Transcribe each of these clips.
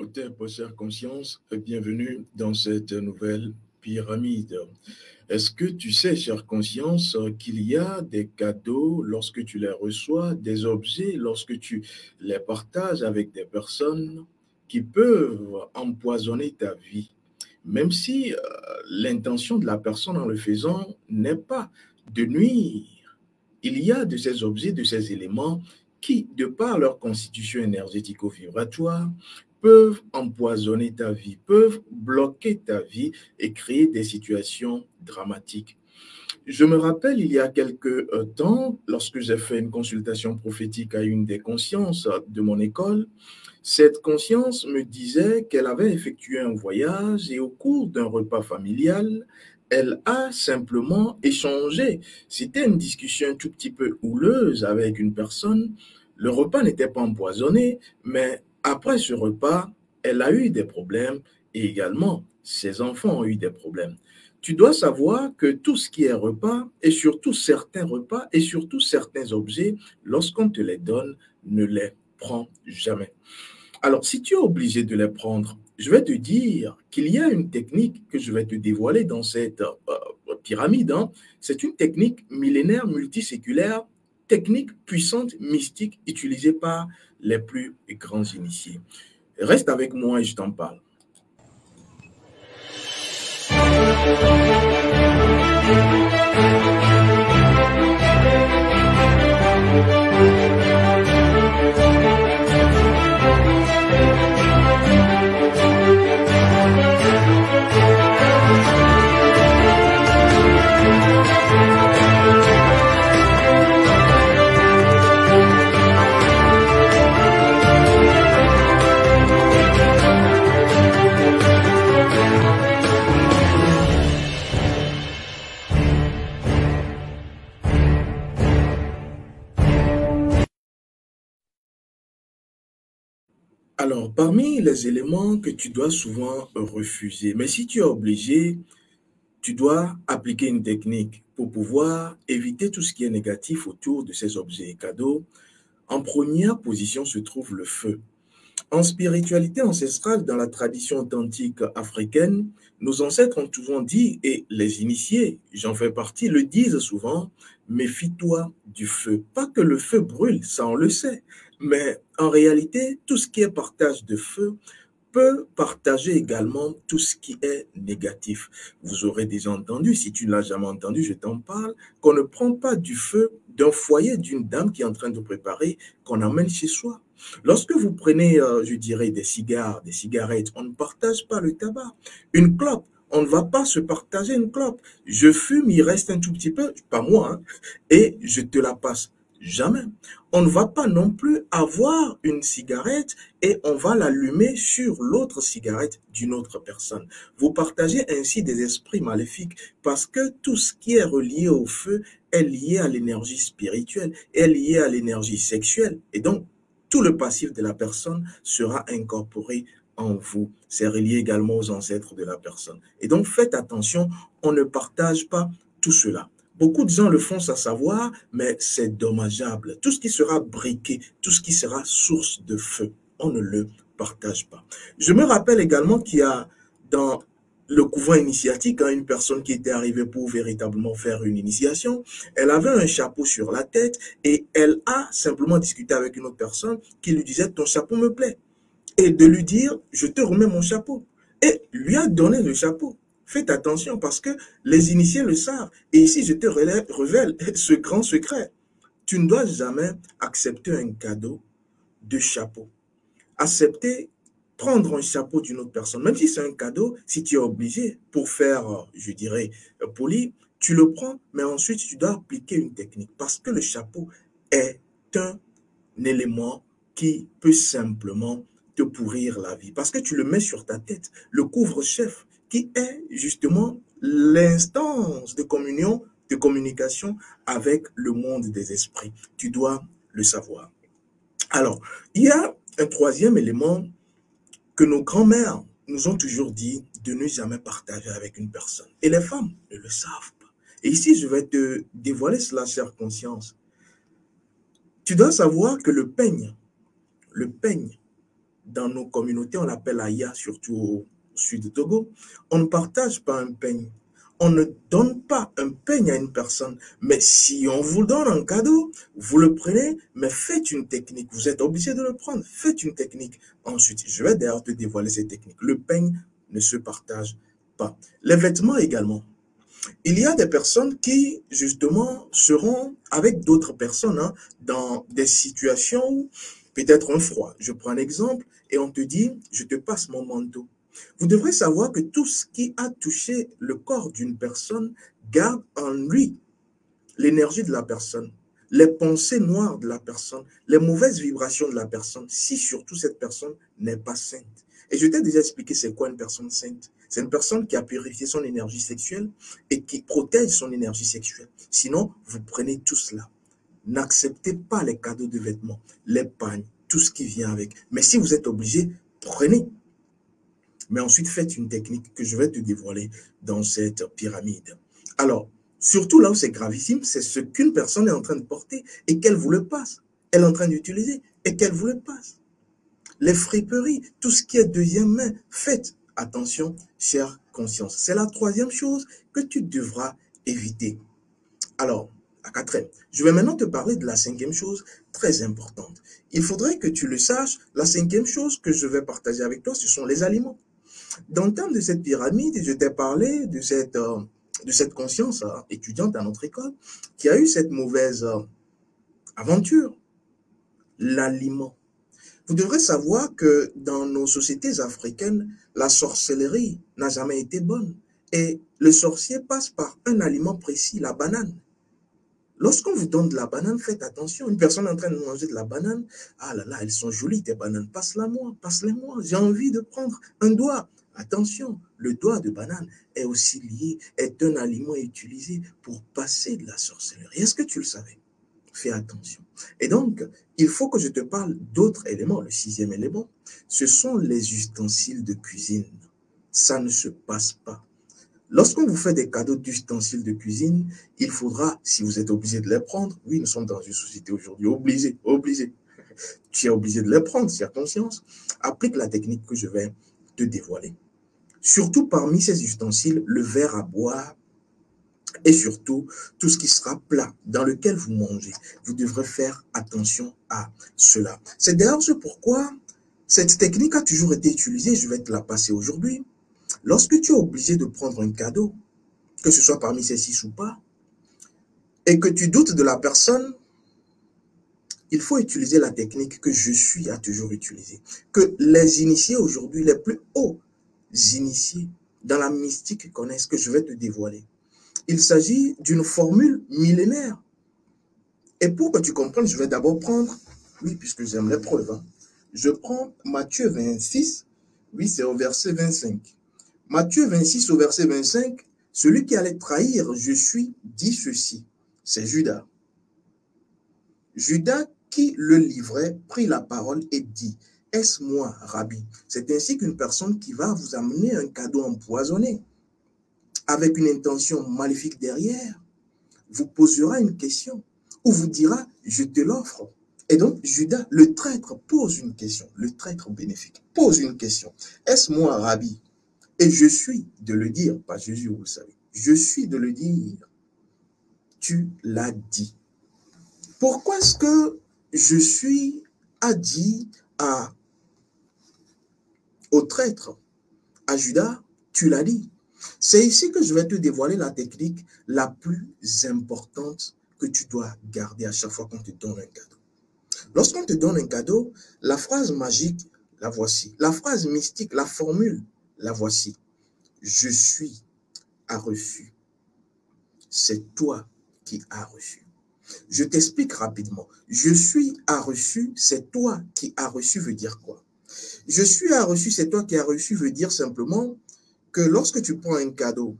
Imhotep, chère conscience, bienvenue dans cette nouvelle pyramide. Est-ce que tu sais, chère conscience, qu'il y a des cadeaux lorsque tu les reçois, des objets lorsque tu les partages avec des personnes qui peuvent empoisonner ta vie, même si l'intention de la personne en le faisant n'est pas de nuire. Il y a de ces objets, de ces éléments qui, de par leur constitution énergético-vibratoire, peuvent empoisonner ta vie, peuvent bloquer ta vie et créer des situations dramatiques. Je me rappelle, il y a quelque temps, lorsque j'ai fait une consultation prophétique à une des consciences de mon école, cette conscience me disait qu'elle avait effectué un voyage et au cours d'un repas familial, elle a simplement échangé. C'était une discussion un tout petit peu houleuse avec une personne. Le repas n'était pas empoisonné, mais après ce repas, elle a eu des problèmes et également ses enfants ont eu des problèmes. Tu dois savoir que tout ce qui est repas, et surtout certains repas, et surtout certains objets, lorsqu'on te les donne, ne les prends jamais. Alors, si tu es obligé de les prendre, je vais te dire qu'il y a une technique que je vais te dévoiler dans cette pyramide. C'est une technique millénaire, multiséculaire, technique puissante, mystique, utilisée par les plus grands initiés. Reste avec moi et je t'en parle. Alors, parmi les éléments que tu dois souvent refuser, mais si tu es obligé, tu dois appliquer une technique pour pouvoir éviter tout ce qui est négatif autour de ces objets et cadeaux. En première position se trouve le feu. En spiritualité ancestrale, dans la tradition authentique africaine, nos ancêtres ont souvent dit, et les initiés, j'en fais partie, le disent souvent, méfie-toi du feu. Pas que le feu brûle, ça on le sait, mais en réalité, tout ce qui est partage de feu peut partager également tout ce qui est négatif. Vous aurez déjà entendu, si tu ne l'as jamais entendu, je t'en parle, qu'on ne prend pas du feu d'un foyer d'une dame qui est en train de préparer, qu'on amène chez soi. Lorsque vous prenez, je dirais, des cigares, des cigarettes, on ne partage pas le tabac. Une clope, on ne va pas se partager une clope. Je fume, il reste un tout petit peu, pas moi, hein, et je te la passe. Jamais. On ne va pas non plus avoir une cigarette et on va l'allumer sur l'autre cigarette d'une autre personne. Vous partagez ainsi des esprits maléfiques parce que tout ce qui est relié au feu est lié à l'énergie spirituelle, est lié à l'énergie sexuelle. Et donc, tout le passif de la personne sera incorporé en vous. C'est relié également aux ancêtres de la personne. Et donc, faites attention, on ne partage pas tout cela. Beaucoup de gens le font sans savoir, mais c'est dommageable. Tout ce qui sera briqué, tout ce qui sera source de feu, on ne le partage pas. Je me rappelle également qu'il y a dans le couvent initiatique, une personne qui était arrivée pour véritablement faire une initiation. Elle avait un chapeau sur la tête et elle a simplement discuté avec une autre personne qui lui disait « ton chapeau me plaît ». Et de lui dire « je te remets mon chapeau ». Et lui a donné le chapeau. Faites attention parce que les initiés le savent. Et ici, je te révèle ce grand secret. Tu ne dois jamais accepter un cadeau de chapeau. Accepter, prendre un chapeau d'une autre personne, même si c'est un cadeau, si tu es obligé pour faire, je dirais, poli, tu le prends, mais ensuite tu dois appliquer une technique parce que le chapeau est un élément qui peut simplement te pourrir la vie parce que tu le mets sur ta tête, le couvre-chef qui est justement l'instance de communion, de communication avec le monde des esprits. Tu dois le savoir. Alors, il y a un troisième élément que nos grands-mères nous ont toujours dit de ne jamais partager avec une personne. Et les femmes ne le savent pas. Et ici, je vais te dévoiler cela, chère conscience. Tu dois savoir que le peigne dans nos communautés, on l'appelle Aya, surtout au sud du Togo. On ne partage pas un peigne. On ne donne pas un peigne à une personne. Mais si on vous donne un cadeau, vous le prenez, mais faites une technique. Vous êtes obligé de le prendre. Faites une technique. Ensuite, je vais d'ailleurs te dévoiler cette technique. Le peigne ne se partage pas. Les vêtements également. Il y a des personnes qui, justement, seront avec d'autres personnes dans des situations où peut-être un froid. Je prends un exemple et on te dit, je te passe mon manteau. Vous devrez savoir que tout ce qui a touché le corps d'une personne garde en lui l'énergie de la personne, les pensées noires de la personne, les mauvaises vibrations de la personne, si surtout cette personne n'est pas sainte. Et je t'ai déjà expliqué c'est quoi une personne sainte. C'est une personne qui a purifié son énergie sexuelle et qui protège son énergie sexuelle. Sinon, vous prenez tout cela. N'acceptez pas les cadeaux de vêtements, les pagnes, tout ce qui vient avec. Mais si vous êtes obligé, prenez. Mais ensuite, faites une technique que je vais te dévoiler dans cette pyramide. Alors, surtout là où c'est gravissime, c'est ce qu'une personne est en train de porter et qu'elle vous le passe. Elle est en train d'utiliser et qu'elle vous le passe. Les friperies, tout ce qui est deuxième main, faites attention, chère conscience. C'est la troisième chose que tu devras éviter. Alors, la quatrième, je vais maintenant te parler de la cinquième chose très importante. Il faudrait que tu le saches, la cinquième chose que je vais partager avec toi, ce sont les aliments. Dans le terme de cette pyramide, je t'ai parlé de cette conscience étudiante à notre école qui a eu cette mauvaise aventure, l'aliment. Vous devrez savoir que dans nos sociétés africaines, la sorcellerie n'a jamais été bonne. Et le sorcier passe par un aliment précis, la banane. Lorsqu'on vous donne de la banane, faites attention. Une personne est en train de manger de la banane, ah là là, elles sont jolies tes bananes, passe-la-moi, passe-les-moi, j'ai envie de prendre un doigt. Attention, le doigt de banane est aussi lié, est un aliment utilisé pour passer de la sorcellerie. Est-ce que tu le savais? Fais attention. Et donc, il faut que je te parle d'autres éléments. Le sixième élément, ce sont les ustensiles de cuisine. Ça ne se passe pas. Lorsqu'on vous fait des cadeaux d'ustensiles de cuisine, il faudra, si vous êtes obligé de les prendre, oui, nous sommes dans une société aujourd'hui obligé. Tu es obligé de les prendre, si tu as conscience. Applique la technique que je vais te dévoiler. Surtout parmi ces ustensiles, le verre à boire, et surtout, tout ce qui sera plat dans lequel vous mangez. Vous devrez faire attention à cela. C'est d'ailleurs ce pourquoi cette technique a toujours été utilisée. Je vais te la passer aujourd'hui. Lorsque tu es obligé de prendre un cadeau, que ce soit parmi ces six ou pas, et que tu doutes de la personne, il faut utiliser la technique que je suis à toujours utiliser. Que les initiés aujourd'hui, les plus hauts initiés dans la mystique connaissent, que je vais te dévoiler. Il s'agit d'une formule millénaire. Et pour que tu comprennes, je vais d'abord prendre, oui, puisque j'aime les preuves, je prends Matthieu 26, oui, c'est au verset 25. Matthieu 26 au verset 25, celui qui allait trahir, je suis, dit ceci, c'est Judas. Judas qui le livrait prit la parole et dit, est-ce moi, Rabbi? C'est ainsi qu'une personne qui va vous amener un cadeau empoisonné, avec une intention maléfique derrière, vous posera une question, ou vous dira, je te l'offre. Et donc, Judas, le traître, pose une question, le traître bénéfique, pose une question. Est-ce moi, Rabbi? Et je suis de le dire, pas Jésus, vous le savez, je suis de le dire. Tu l'as dit. Pourquoi est-ce que je suis a dit au traître, à Judas, tu l'as dit? C'est ici que je vais te dévoiler la technique la plus importante que tu dois garder à chaque fois qu'on te donne un cadeau. Lorsqu'on te donne un cadeau, la phrase magique, la voici. La phrase mystique, la formule, la voici. Je suis a reçu. C'est toi qui as reçu. Je t'explique rapidement. Je suis a reçu, c'est toi qui as reçu veut dire quoi? Je suis a reçu, c'est toi qui as reçu veut dire simplement que lorsque tu prends un cadeau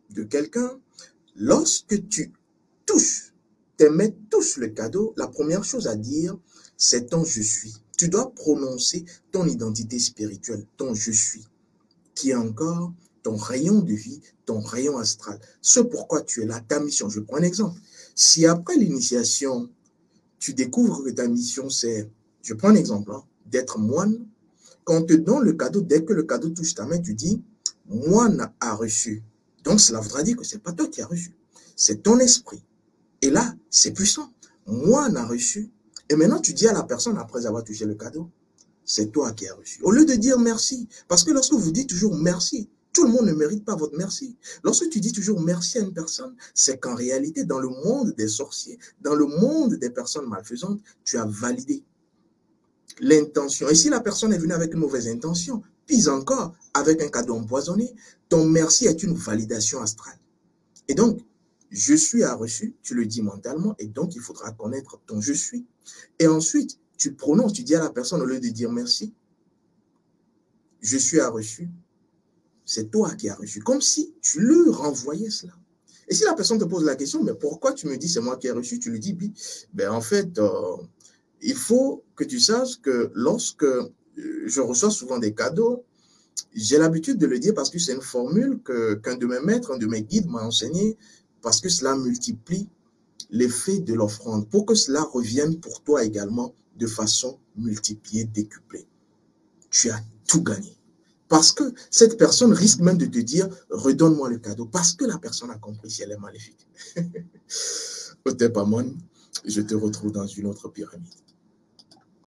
de quelqu'un, lorsque tu touches, tes mains touchent le cadeau, la première chose à dire, c'est ton je suis. Tu dois prononcer ton identité spirituelle, ton je suis, qui est encore ton rayon de vie, ton rayon astral. Ce pourquoi tu es là, ta mission. Je prends un exemple. Si après l'initiation, tu découvres que ta mission, c'est, je prends un exemple, d'être moine, Quand on te donne le cadeau, dès que le cadeau touche ta main, tu dis, moi a reçu. Donc cela voudra dire que ce n'est pas toi qui as reçu, c'est ton esprit. Et là, c'est puissant. Moi n'a reçu. Et maintenant, tu dis à la personne, après avoir touché le cadeau, c'est toi qui as reçu. Au lieu de dire merci, parce que lorsque vous dites toujours merci, tout le monde ne mérite pas votre merci. Lorsque tu dis toujours merci à une personne, c'est qu'en réalité, dans le monde des sorciers, dans le monde des personnes malfaisantes, tu as validé l'intention. Et si la personne est venue avec une mauvaise intention, pis encore, avec un cadeau empoisonné, ton merci est une validation astrale. Et donc, je suis a reçu, tu le dis mentalement, et donc il faudra connaître ton je suis. Et ensuite, tu prononces, tu dis à la personne, au lieu de dire merci, je suis a reçu, c'est toi qui as reçu, comme si tu lui renvoyais cela. Et si la personne te pose la question, mais pourquoi tu me dis c'est moi qui ai reçu, tu lui dis, ben en fait, il faut que tu saches que lorsque je reçois souvent des cadeaux, j'ai l'habitude de le dire parce que c'est une formule qu'un de mes maîtres, un de mes guides m'a enseigné, parce que cela multiplie l'effet de l'offrande, pour que cela revienne pour toi également de façon multipliée, décuplée. Tu as tout gagné. Parce que cette personne risque même de te dire, redonne-moi le cadeau, parce que la personne a compris si elle est maléfique. Otep Amon, je te retrouve dans une autre pyramide.